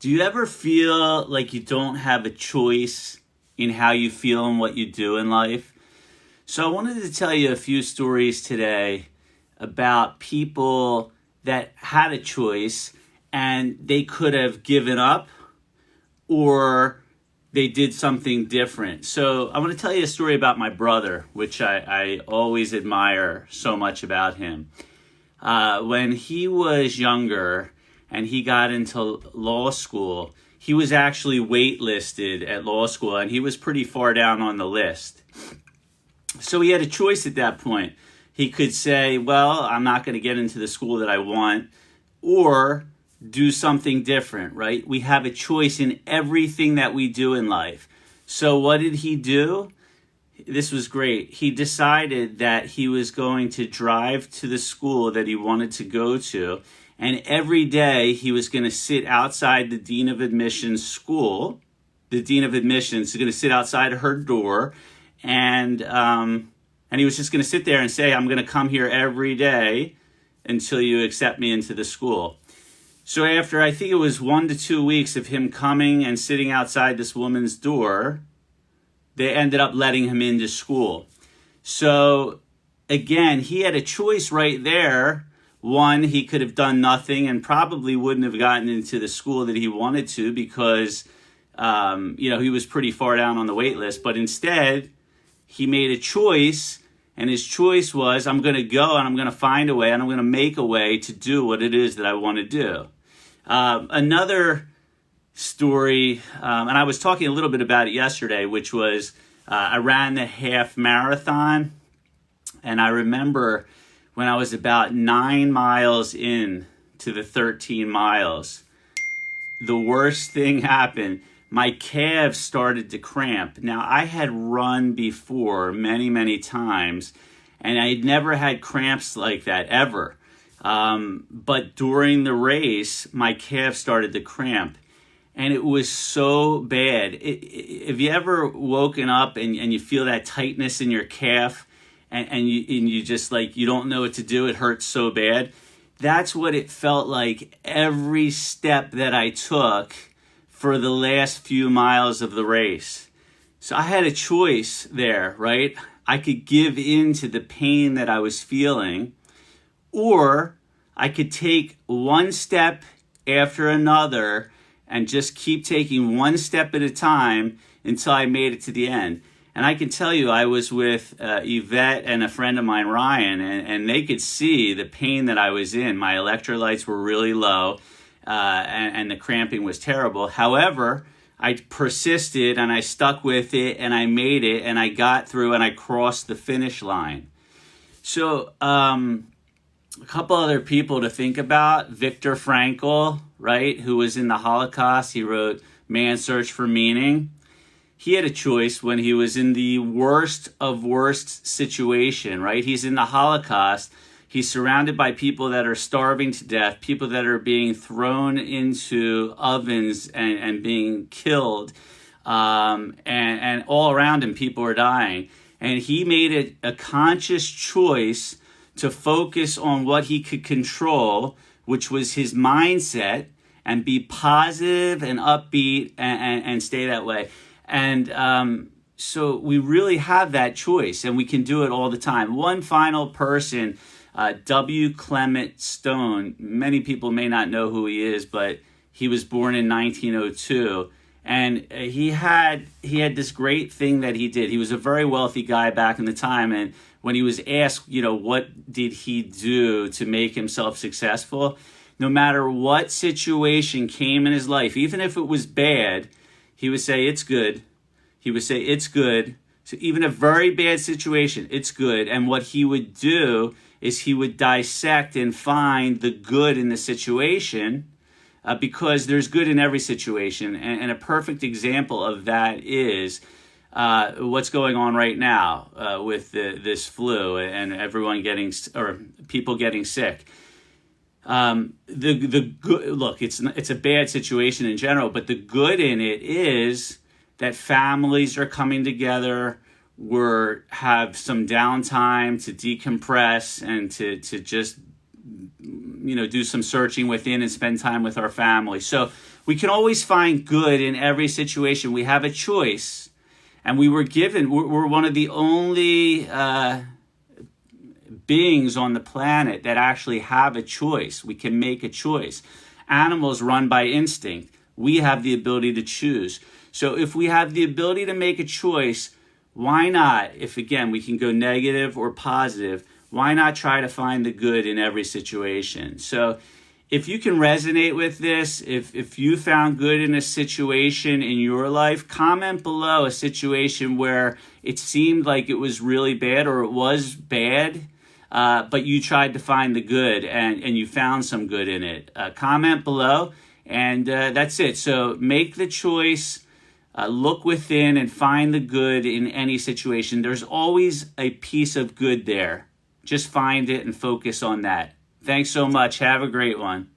Do you ever feel like you don't have a choice in how you feel and what you do in life? So I wanted to tell you a few stories today about people that had a choice and they could have given up or they did something different. So I want to tell you a story about my brother, which I always admire so much about him. When he was younger and he got into law school, he was actually waitlisted at law school and he was pretty far down on the list. So he had a choice at that point. He could say, well, I'm not going to get into the school that I want, or do something different, right? We have a choice in everything that we do in life. So what did he do? This was great. He decided that he was going to drive to the school that he wanted to go to, and every day he was going to sit outside the Dean of Admissions school. The Dean of Admissions is going to sit outside her door, and he was just going to sit there and say, I'm going to come here every day until you accept me into the school. So after, I think it was 1 to 2 weeks of him coming and sitting outside this woman's door, they ended up letting him into school. So again, he had a choice right there. One, he could have done nothing and probably wouldn't have gotten into the school that he wanted to because, he was pretty far down on the wait list. But instead, he made a choice, and his choice was, I'm going to go and I'm going to find a way and I'm going to make a way to do what it is that I want to do. Another story, and I was talking a little bit about it yesterday, which was I ran the half marathon, and I remember when I was about 9 miles in to the 13 miles, the worst thing happened. My calves started to cramp. Now, I had run before many, many times, and I had never had cramps like that ever. But during the race, my calves started to cramp, and it was so bad. Have you ever woken up and you feel that tightness in your calf, and you just like, you don't know what to do? It hurts so bad. That's what it felt like every step that I took for the last few miles of the race. So I had a choice there, right? I could give in to the pain that I was feeling, or I could take one step after another and just keep taking one step at a time until I made it to the end. And I can tell you, I was with Yvette and a friend of mine, Ryan, and they could see the pain that I was in. My electrolytes were really low. And the cramping was terrible. However, I persisted and I stuck with it and I made it and I got through and I crossed the finish line. So a couple other people to think about. Viktor Frankl, right, who was in the Holocaust. He wrote Man's Search for Meaning. He had a choice when he was in the worst of worst situation, right? He's in the Holocaust. He's surrounded by people that are starving to death, people that are being thrown into ovens and being killed. And all around him, people are dying. And he made it a conscious choice to focus on what he could control, which was his mindset, and be positive and upbeat and stay that way. And so we really have that choice, and we can do it all the time. One final person, W. Clement Stone. Many people may not know who he is, but he was born in 1902, and he had this great thing that he did. He was a very wealthy guy back in the time, and when he was asked, what did he do to make himself successful, no matter what situation came in his life, even if it was bad, he would say, it's good. He would say, it's good. So even a very bad situation, it's good. And what he would do is he would dissect and find the good in the situation, because there's good in every situation. And a perfect example of that is what's going on right now with this flu and everyone people getting sick. The good, look, it's a bad situation in general, but the good in it is that families are coming together. Have some downtime to decompress and to just do some searching within and spend time with our family. So we can always find good in every situation. We have a choice, and we're one of the only beings on the planet that actually have a choice. We can make a choice. Animals run by instinct. We have the ability to choose. So if we have the ability to make a choice, why not, if again we can go negative or positive, why not try to find the good in every situation? So if you can resonate with this, if you found good in a situation in your life, comment below a situation where it seemed like it was really bad or it was bad, but you tried to find the good and you found some good in it. Comment below, and that's it. So make the choice. Look within and find the good in any situation. There's always a piece of good there. Just find it and focus on that. Thanks so much. Have a great one.